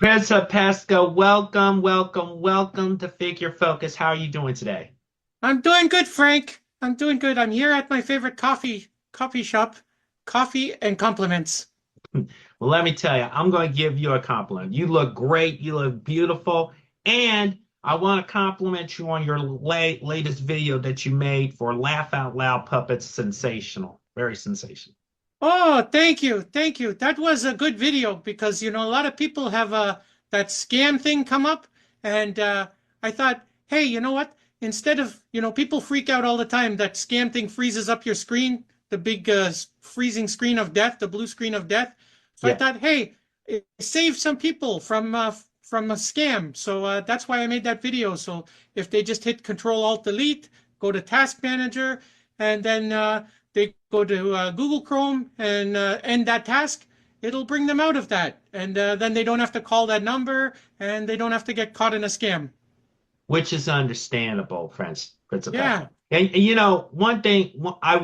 Pesca, welcome, welcome, welcome to Figure Focus. How are you doing today? I'm doing good, Frank. I'm doing good. I'm here at my favorite coffee shop. Coffee and compliments. Well, let me tell you, I'm going to give you a compliment. You look great, you look beautiful, and I want to compliment you on your latest video that you made for Laugh Out Loud Puppets. Sensational, very sensational. Oh, thank you. Thank you. That was a good video because a lot of people have that scam thing come up and I thought, "Hey, you know what? Instead of, people freak out all the time that scam thing freezes up your screen, the big freezing screen of death, the blue screen of death." So I Yeah, thought, "Hey, it saved some people from a scam." So that's why I made that video. So if they just hit Control Alt Delete, go to Task Manager, and then they go to Google Chrome and end that task, it'll bring them out of that. And then they don't have to call that number and they don't have to get caught in a scam. which is understandable, Principessa. Yeah. And one thing I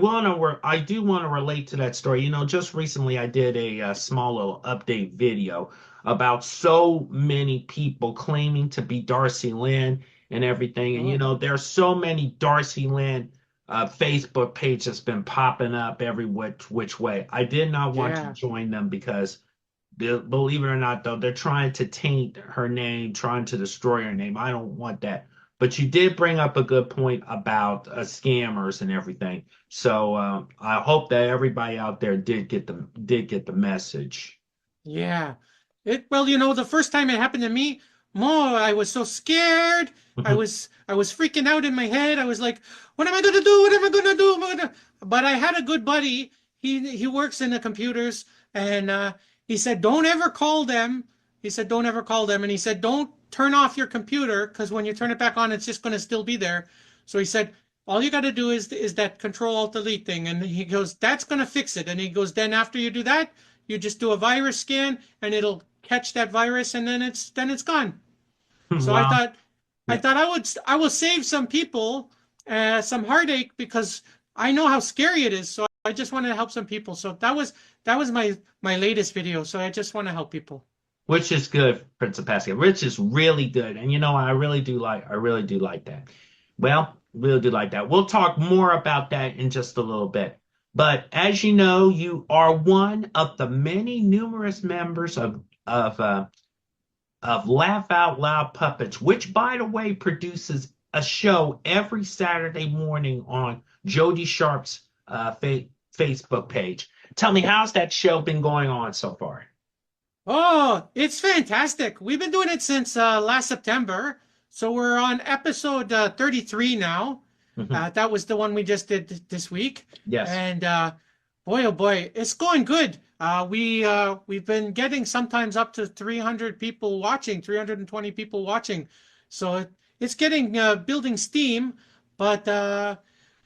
do want to relate to that story. Just recently I did a, small little update video about so many people claiming to be Darcy Lynn and everything. And Oh, there's so many Darcy Lynn Facebook pages that's been popping up every which way. I did not want to yeah. join them because believe it or not, though, they're trying to taint her name, trying to destroy her name. I don't want that. But you did bring up a good point about scammers and everything. So I hope that everybody out there did get the message. Yeah. Well, the first time it happened to me, I was so scared. I was freaking out in my head. I was like, what am I gonna do? What am I gonna do? But I had a good buddy. He works in the computers and he said, don't ever call them. He said, don't ever call them. And he said, don't turn off your computer because when you turn it back on, it's just gonna still be there. So he said, all you gotta do is that Control Alt Delete thing. And he goes, that's gonna fix it. And he goes, then after you do that, you just do a virus scan and it'll catch that virus and then it's gone. So I Well, thought I yeah. thought I will save some people some heartache because I know how scary it is. So I just want to help some people. So that was my latest video. So I just want to help people. Which is good, Principessa. Which is really good. And I really do like that. Well, really do like that. We'll talk more about that in just a little bit. But as you know, you are one of the many numerous members of Laugh Out Loud Puppets, which, by the way, produces a show every Saturday morning on Jody Sharp's Facebook page. Tell me, how's that show been going on so far? Oh, it's fantastic. We've been doing it since last September. So we're on episode 33 now. Mhm. That was the one we just did this week. Yes. And boy, oh boy, it's going good. We've been getting sometimes up to 300 people watching, 320 people watching. So it's getting building steam, but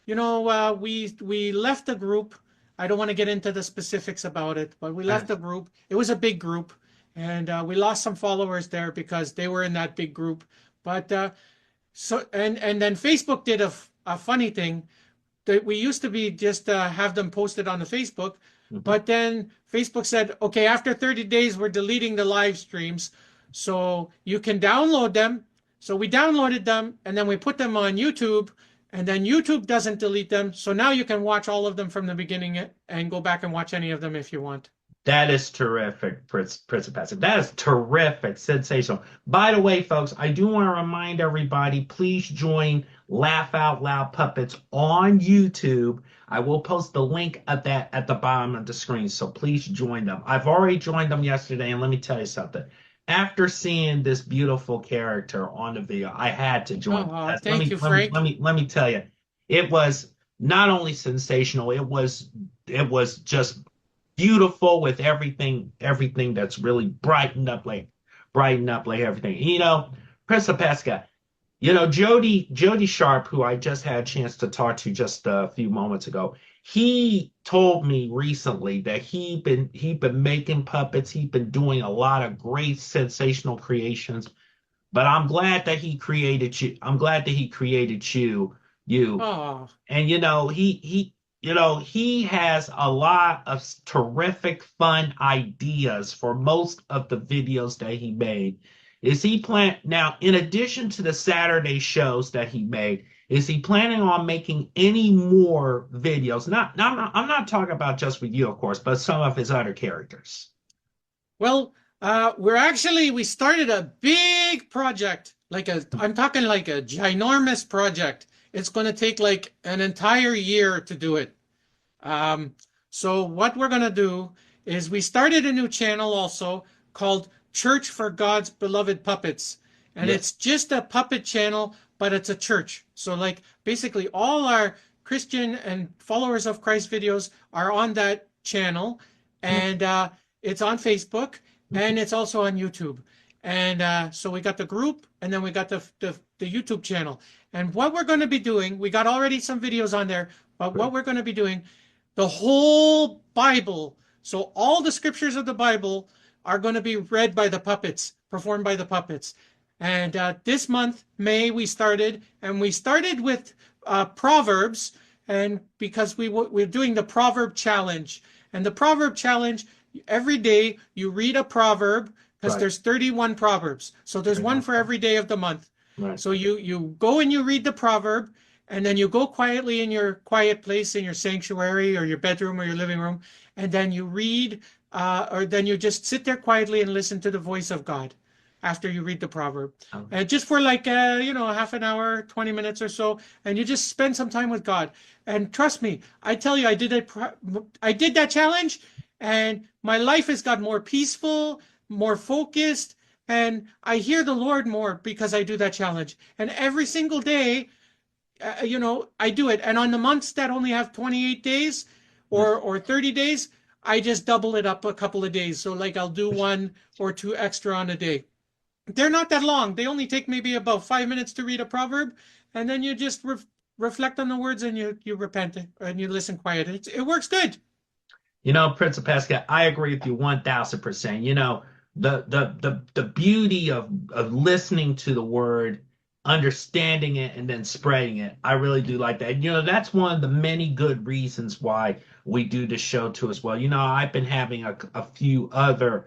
we left the group. I don't want to get into the specifics about it, but we left the group. It was a big group, and we lost some followers there because they were in that big group. But and then Facebook did a funny thing that we used to be just have them posted on the Facebook, Mhm. but then Facebook said, okay, after 30 days, we're deleting the live streams. So you can download them. So we downloaded them and then we put them on YouTube and then YouTube doesn't delete them. So now you can watch all of them from the beginning and go back and watch any of them if you want. That is terrific, Principessa. That is terrific, sensational. By the way, folks, I do want to remind everybody, please join Laugh Out Loud Puppets on YouTube. I will post the link of that at the bottom of the screen, so please join them. I've already joined them yesterday, and let me tell you something. After seeing this beautiful character on the video, I had to join. Oh, Let thank me you, let me let Frank. me let me tell you, it was not only sensational, it was just beautiful with everything that's really brightened up like everything. Pesca, Jody Sharp, who I just had a chance to talk to just a few moments ago, he told me recently that he been making puppets, he's been doing a lot of great sensational creations, but I'm glad that he created you. I'm glad that he created you. Oh, And he has a lot of terrific fun ideas for most of the videos that he made. Is he plan now, in addition to the Saturday shows that he made, is he planning on making any more videos? I'm not talking about just with you, of course, but some of his other characters. Well, we started a big project, I'm talking like a ginormous project. It's going to take like an entire year to do it. Um, so what we're going to do is we started a new channel also called Church for God's Beloved Puppets. And Yes. it's just a puppet channel, but it's a church. So like basically all our Christian and followers of Christ videos are on that channel. And it's on Facebook and it's also on YouTube. And so we got the group and then we got the YouTube channel. And what we're going to be doing, we got already some videos on there, but what we're going to be doing, the whole Bible, so all the scriptures of the Bible are going to be read by the puppets, performed by the puppets. And this month, May, we started with Proverbs, and because we're doing the Proverb Challenge. And the Proverb Challenge, every day you read a proverb, because Right. there's 31 proverbs. So there's one for every day of the month. Right. So you go and you read the proverb, and then you go quietly in your quiet place in your sanctuary or your bedroom or your living room, and then you read, or then you just sit there quietly and listen to the voice of God after you read the proverb. Okay. Just for like, half an hour, 20 minutes or so, and you just spend some time with God. And trust me, I tell you, I did that challenge, and my life has got more peaceful, more focused, and I hear the Lord more because I do that challenge. And every single day, I do it. And on the months that only have 28 days or 30 days, I just double it up a couple of days. So like I'll do one or two extra on a day. They're not that long. They only take maybe about 5 minutes to read a proverb, and then you just reflect on the words and you repent and you listen quiet. It works good. Principesca, I agree with you 1000%. The beauty of listening to the word, understanding it, and then spreading it. I really do like that. That's one of the many good reasons why we do the show too as well. I've been having a few other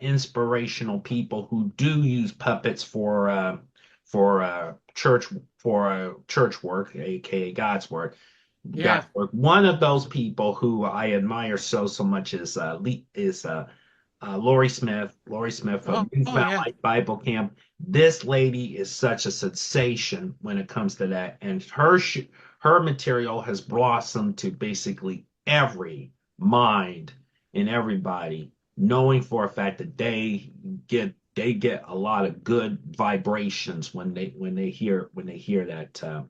inspirational people who do use puppets for church work, aka God's work. Yeah. One of those people who I admire so much is Lori Smith. Lori Smith of Newfound Yeah. Life Bible Camp. This lady is such a sensation when it comes to that, and her material has blossomed to basically every mind in everybody, knowing for a fact that they get a lot of good vibrations when they hear that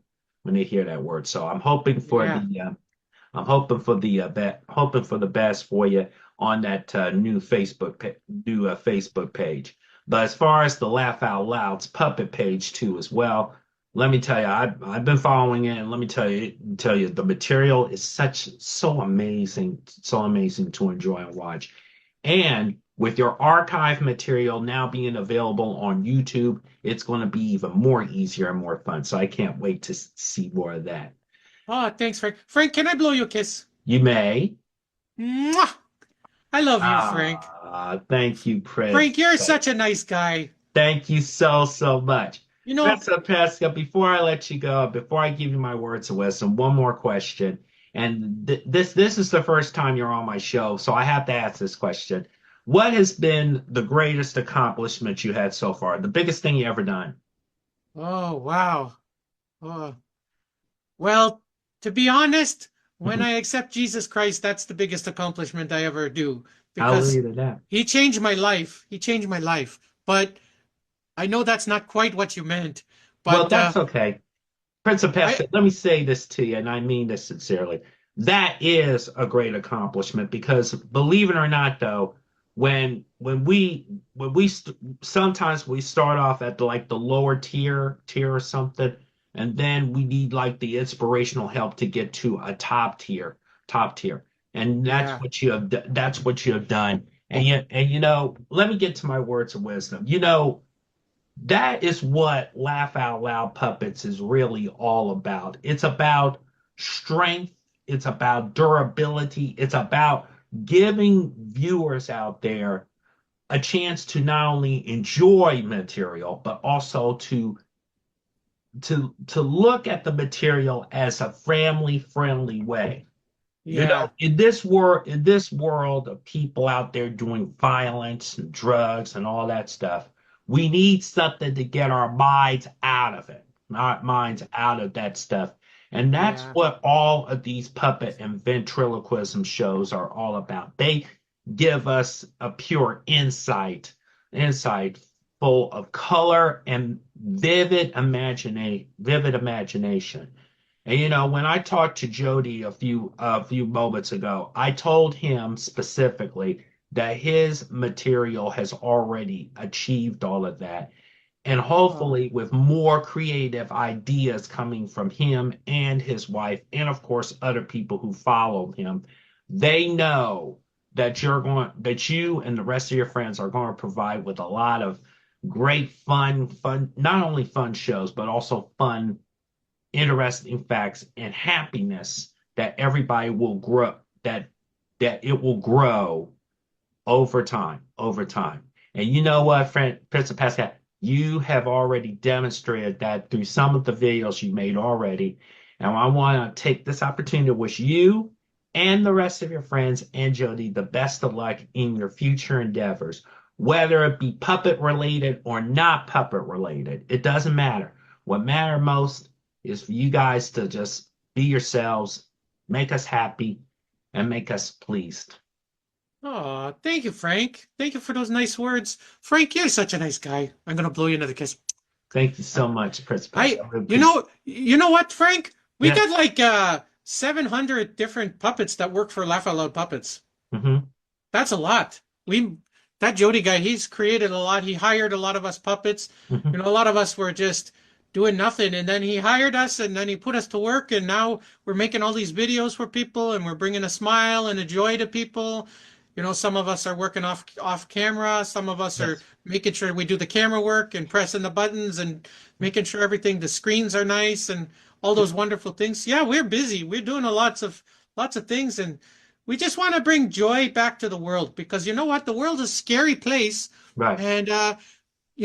word. So Yeah. hoping for the best for you on that new Facebook page. But as far as the Laugh Out Loud's puppet page too as well, let me tell you, I've been following it, and let me tell you, the material is so amazing, to enjoy and watch. And with your archive material now being available on YouTube, it's going to be even more easier and more fun. So I can't wait to see more of that. Oh, thanks, Frank. Frank, can I blow you a kiss? You may. Mwah! I love you, Frank. Thank you, Chris. Frank, you're such a nice guy. Thank you so much. You know, Chris Pesca, before I let you go, before I give you my words of wisdom, one more question. And this is the first time you're on my show, so I have to ask this question. What has been the greatest accomplishment you had so far? The biggest thing you ever done? oh, wow. Oh, well, to be honest, when I accept Jesus Christ, that's the biggest accomplishment I ever do because Hallelujah to that. he changed my life. He changed my life. But I know that's not quite what you meant. Well, But that's okay. Principessa, I, let me say this to you, and I mean this sincerely. That is a great accomplishment because, believe it or not, though, sometimes we start off at the lower tier or something, and then we need like the inspirational help to get to a top tier, and yeah, that's what you have done. And let me get to my words of wisdom. That is what Laugh Out Loud Puppets is really all about. It's about strength. it's about durability. It's about giving viewers out there a chance to not only enjoy material, but also to look at the material as a family friendly way. You know, Yeah. in this world of people out there doing violence and drugs and all that stuff, we need something to get our minds out of it, our minds out of that stuff. And that's Yeah. what all of these puppet and ventriloquism shows are all about. They give us a pure insight full of color and vivid imagination. And when I talked to Jody a few moments ago, I told him specifically that his material has already achieved all of that. And Oh, hopefully with more creative ideas coming from him and his wife, and of course other people who followed him, they know that you and the rest of your friends are going to provide with a lot of great fun, not only fun shows, but also fun interesting facts and happiness that everybody will grow that it will grow over time. And you know what, friend Pascal, you have already demonstrated that through some of the videos you made already. And I want to take this opportunity to wish you and the rest of your friends and Jody the best of luck in your future endeavors, whether it be puppet related or not puppet related. It doesn't matter. What matters most is for you guys to just be yourselves, make us happy, and make us pleased. oh, thank you, Frank. Thank you for those nice words. Frank, you're such a nice guy. I'm gonna blow you another kiss. Thank you so much, Principal. I I, really appreciate it. you know what, Frank? We Yeah. got like 700 different puppets that work for Laugh Out Loud Puppets. Hmm. That's a lot. That Jody guy, he's created a lot. He hired a lot of us puppets. Hmm. A lot of us were just doing nothing, and then he hired us, and then he put us to work, and now we're making all these videos for people, and we're bringing a smile and a joy to people. Some of us are working off camera. Some of us are Yes. making sure we do the camera work and pressing the buttons and making sure the screens are nice and all those wonderful things. Yeah, we're busy. We're doing lots of things, and we just want to bring joy back to the world because you know what? The world is a scary place, Right. and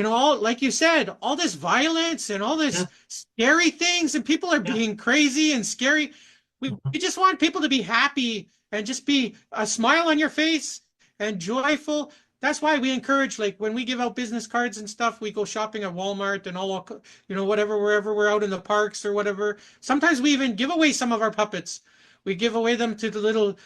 all like you said, all this violence and all this Yeah. scary things, and people are Yeah. being crazy and scary. We Hmm. just want people to be happy and just be a smile on your face and joyful. That's why we encourage, like when we give out business cards and stuff, we go shopping at Walmart and all, whatever, wherever we're out in the parks or whatever. Sometimes we even give away some of our puppets. We give away them to the little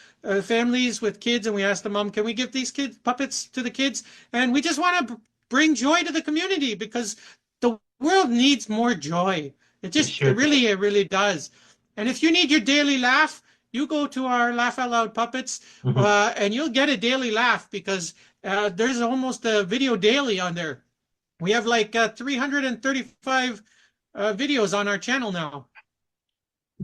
families with kids, and we ask the mom, "Can we give these kids puppets to the kids?" And we just want to bring joy to the community because the world needs more joy. It sure does. It really does. And if you need your daily laugh, you go to our Laugh Out Loud Puppets, Hmm. and you'll get a daily laugh because there's almost a video daily on there. We have like 335 videos on our channel now.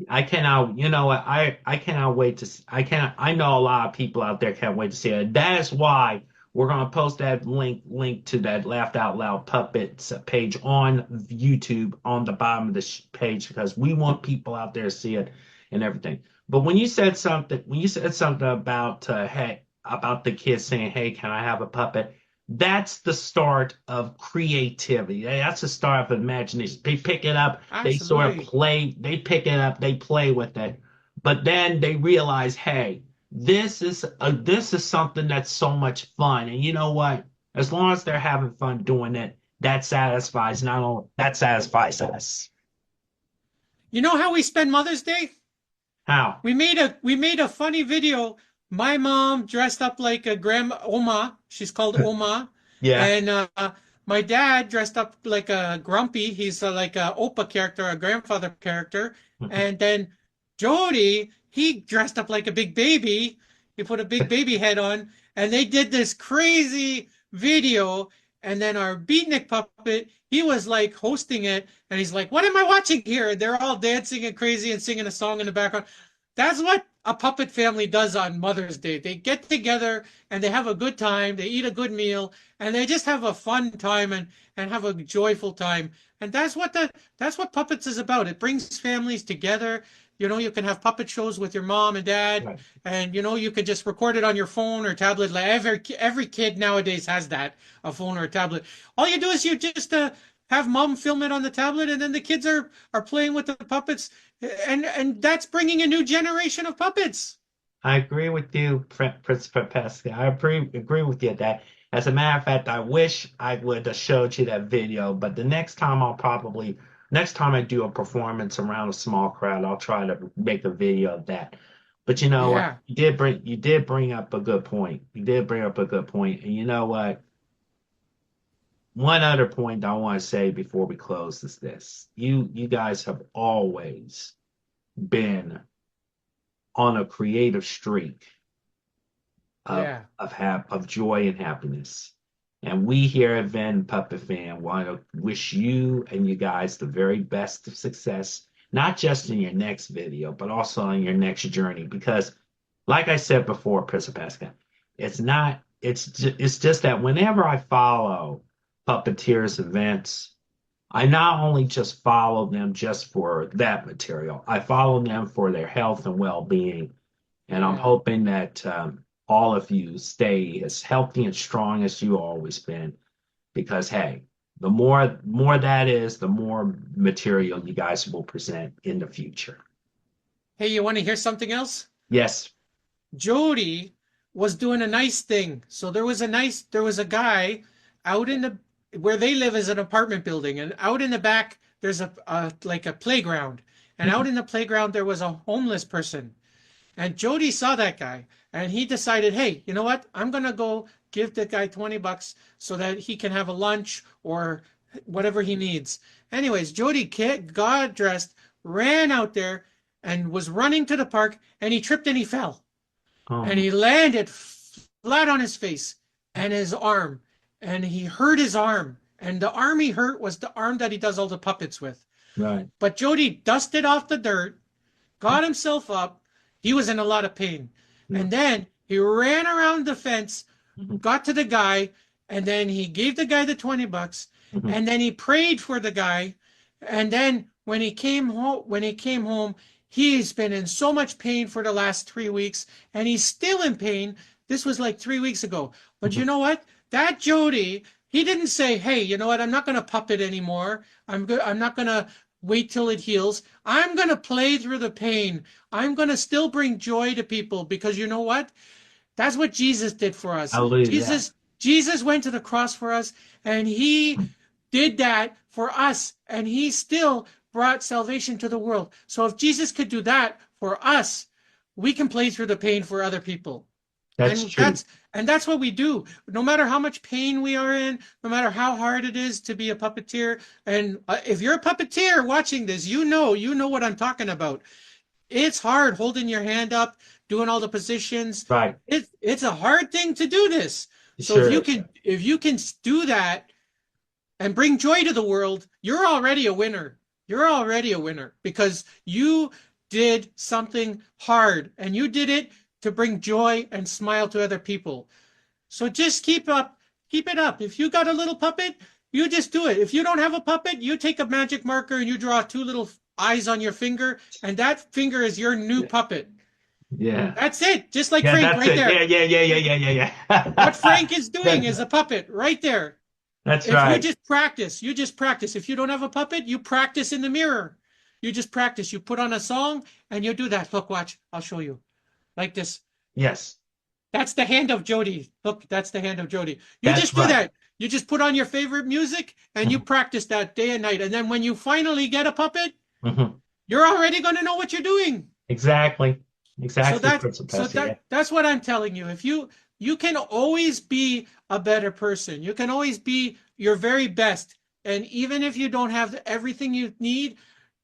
I cannot, you know what? I cannot wait to. I know a lot of people out there can't wait to see it. That is why we're gonna post that link to that Laughed Out Loud Puppets page on YouTube on the bottom of the page because we want people out there to see it and everything. But when you said something about hey, about the kids saying, "Hey, can I have a puppet?" That's the start of creativity. That's the start of imagination. They pick it up, they sort of Absolutely. play, they pick it up, they play with it, but then they realize, hey, this is something that's so much fun. And you know what? As long as they're having fun doing it, that satisfies us. You know how we spend Mother's Day? How? We made a funny video. My mom dressed up like a grandma Oma. She's called Oma, Yeah. and my dad dressed up like a Grumpy. He's like a Opa character, a grandfather character. And then Jody, he dressed up like a big baby. He put a big baby head on, and they did this crazy video. And then our beatnik puppet, he was like hosting it, and he's like, "What am I watching here?" And they're all dancing and crazy and singing a song in the background. That's what a puppet family does on Mother's Day. They get together and they have a good time, they eat a good meal, and they just have a fun time and have a joyful time. And that's what puppets is about. It brings families together. You know, you can have puppet shows with your mom and dad, Right. and you know, you could just record it on your phone or tablet. Like every kid nowadays has that, a phone or a tablet. All you do is you just have mom film it on the tablet, and then the kids are playing with the puppets, and that's bringing a new generation of puppets. I agree with you, Principesca. I agree with you that, as a matter of fact, I wish I would have showed you that video, but the next time I do a performance around a small crowd, I'll try to make a video of that. But you know what? Yeah, You did bring up a good point. You did bring up a good point. And you know what? One other point I want to say before we close is this. You guys have always been on a creative streak of yeah. of joy and happiness. And we here at Venn Puppet Fan want to wish you and you guys the very best of success, not just in your next video, but also in your next journey. Because, like I said before, Principesca, it's just that whenever I follow puppeteers events, I not only just follow them just for that material, I follow them for their health and well-being. And I'm Yeah. hoping that all of you stay as healthy and strong as you always been. Because hey, the more that is, the more material you guys will present in the future. Hey, you want to hear something else? Yes. Jody was doing a nice thing. So there was a guy out in the where they live is an apartment building, and out in the back there's a like a playground, and out in the playground there was a homeless person, and Jody saw that guy, and he decided, hey, you know what? I'm gonna go give the guy $20 so that he can have a lunch or whatever he needs. Anyways, Jody got dressed, ran out there, and was running to the park, and he tripped and he fell and Oh, he landed flat on his face and his arm, and he hurt his arm. And the arm he hurt was the arm that he does all the puppets with. right. But Jody dusted off the dirt, got himself up. He was in a lot of pain. Yeah. And then he ran around the fence, Mhm, got to the guy, and then he gave the guy the $20. mhm. And then he prayed for the guy. And then when he came home, he's been in so much pain for the last 3 weeks, and he's still in pain. This was like 3 weeks ago. But you Mhm. know what? That Jody, he didn't say, hey, you know what? I'm not going to puppet anymore. I'm not going to wait till it heals. I'm going to play through the pain. I'm going to still bring joy to people, because you know what? That's what Jesus did for us. Hallelujah. Jesus went to the cross for us, and he did that for us, and he still brought salvation to the world. So if Jesus could do that for us, we can play through the pain for other people. That's And true. that's what we do. No matter how much pain we are in, no matter how hard it is to be a puppeteer, and if you're a puppeteer watching this, you know what I'm talking about. It's hard holding your hand up, doing all the positions. Right. It's a hard thing to do this. It So if sure you is. can if you can do that and bring joy to the world, you're already a winner. You're already a winner, because you did something hard, and you did it to bring joy and smile to other people. So just keep it up. If you got a little puppet, you just do it. If you don't have a puppet, you take a magic marker and you draw two little eyes on your finger, and that finger is your new puppet. Yeah. That's it. Just like Yeah, Frank that's right it. there. Yeah. What Frank is doing That- is a puppet right there. that's If right. you just practice. If you don't have a puppet, you practice in the mirror. You just practice. You put on a song and you do that. Look, watch. I'll show you. Like this. Yes, That's the hand of Jody. Look, that's the hand of Jody. You that's just do right. that. You just put on your favorite music and you Mhm, practice that day and night. And then when you finally get a puppet, mhm. you're already going to know what you're doing. Exactly. So Exactly, Principesca. Yeah. that's what I'm telling you. If you can always be a better person. You can always be your very best. And even if you don't have everything you need,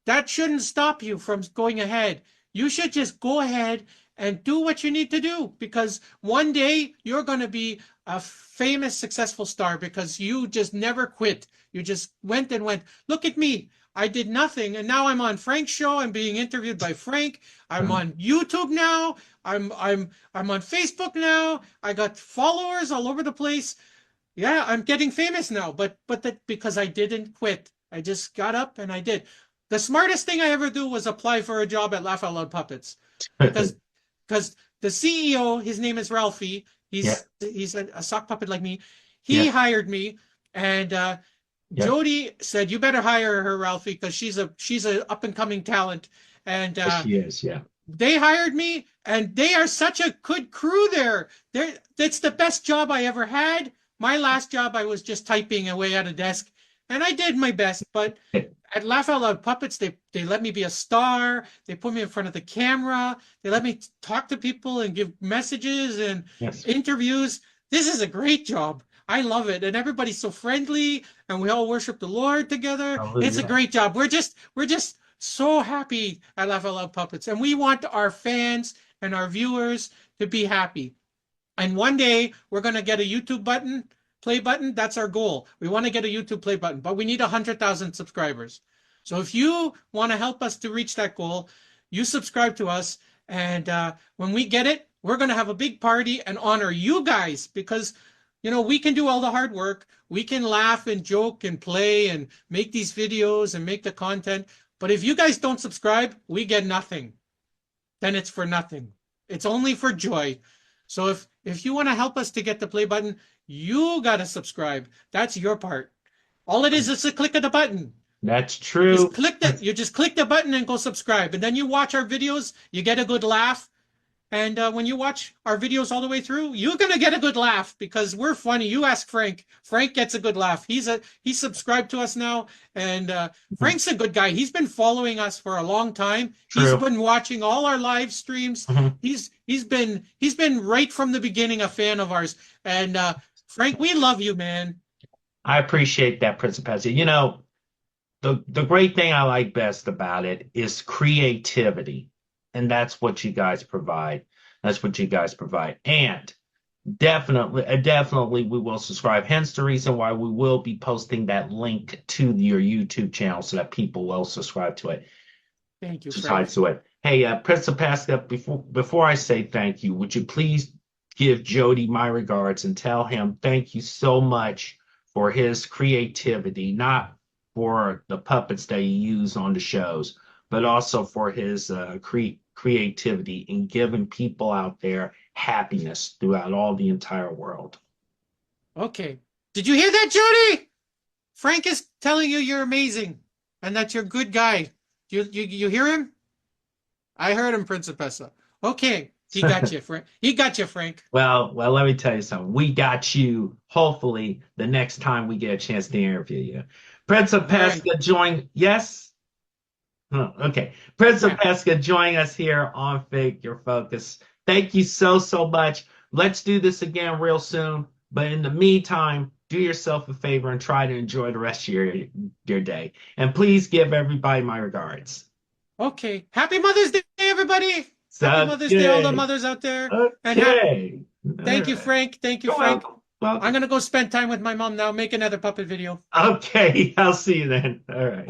that shouldn't stop you from going ahead. You should just go ahead and do what you need to do, because one day you're going to be a famous, successful star, because you just never quit. You just went and went. Look at me. I did nothing, and now I'm on Frank's show. I'm being interviewed by Frank. I'm Mhm. on YouTube now. I'm on Facebook now. I got followers all over the place. Yeah, I'm getting famous now, but that because I didn't quit. I just got up and I did. The smartest thing I ever do was apply for a job at Laugh Out Loud Puppets because because the CEO, his name is Ralphie. Yeah, He's a sock puppet like me. He yeah, hired me, and yeah. Jody said, "You better hire her, Ralphie, because she's a up and coming talent." And Yes, she is. Yeah. they hired me, and they are such a good crew there. That's the best job I ever had. My last job, I was just typing away at a desk, and I did my best. But at Laugh Out Loud Puppets, they let me be a star. They put me in front of the camera. They let me talk to people and give messages and Yes. interviews. This is a great job. I love it, and everybody's so friendly, and we all worship the Lord together. It's a Hallelujah. great job. We're just so happy at Laugh Out Loud Puppets, and we want our fans and our viewers to be happy. And one day we're going to get a YouTube button, play button. That's our goal. We want to get a YouTube play button, but we need 100,000 subscribers. So if you want to help us to reach that goal, you subscribe to us. And when we get it, we're going to have a big party and honor you guys because, we can do all the hard work. We can laugh and joke and play and make these videos and make the content. But if you guys don't subscribe, we get nothing. Then it's for nothing. It's only for joy. So if you want to help us to get the play button, you got to subscribe. That's your part. All it is a click of the button. That's true. You just click the button and go subscribe. And then you watch our videos, you get a good laugh. And when you watch our videos all the way through, you're going to get a good laugh because we're funny. You ask Frank. Frank gets a good laugh. He's subscribed to us now. And Frank's a good guy. He's been following us for a long time. True. He's been watching all our live streams. Mhm. He's been right from the beginning a fan of ours. And Frank, we love you, man. I appreciate that, Principessa. The great thing I like best about it is creativity. And that's what you guys provide. That's what you guys provide. And definitely we will subscribe. Hence the reason why we will be posting that link to your YouTube channel so that people will subscribe to it. Thank you, Subscribe Frank. to it. Hey, Principessa, before I say thank you, would you please give Jody my regards and tell him thank you so much for his creativity, not for the puppets that he used on the shows, but also for his creativity in giving people out there happiness throughout all the entire world. Okay. Did you hear that, Jody? Frank is telling you you're amazing and that you're a good guy. You hear him? I heard him, Principessa. Okay. He got you, Frank. He got you, Frank. Well, let me tell you something. We got you, hopefully, the next time we get a chance to interview you. Principessa Right. join, yes? Oh, okay. Principessa joining us here on Figure Focus. Thank you so much. Let's do this again real soon. But in the meantime, do yourself a favor and try to enjoy the rest of your day. And please give everybody my regards. Okay. Happy Mother's Day, everybody. Happy Sounds Mother's Day, all the good. mothers out there. And Okay. thank you, All right. Frank. Thank you, You're Frank. welcome. I'm going to go spend time with my mom now, make another puppet video. Okay, I'll see you then. All right.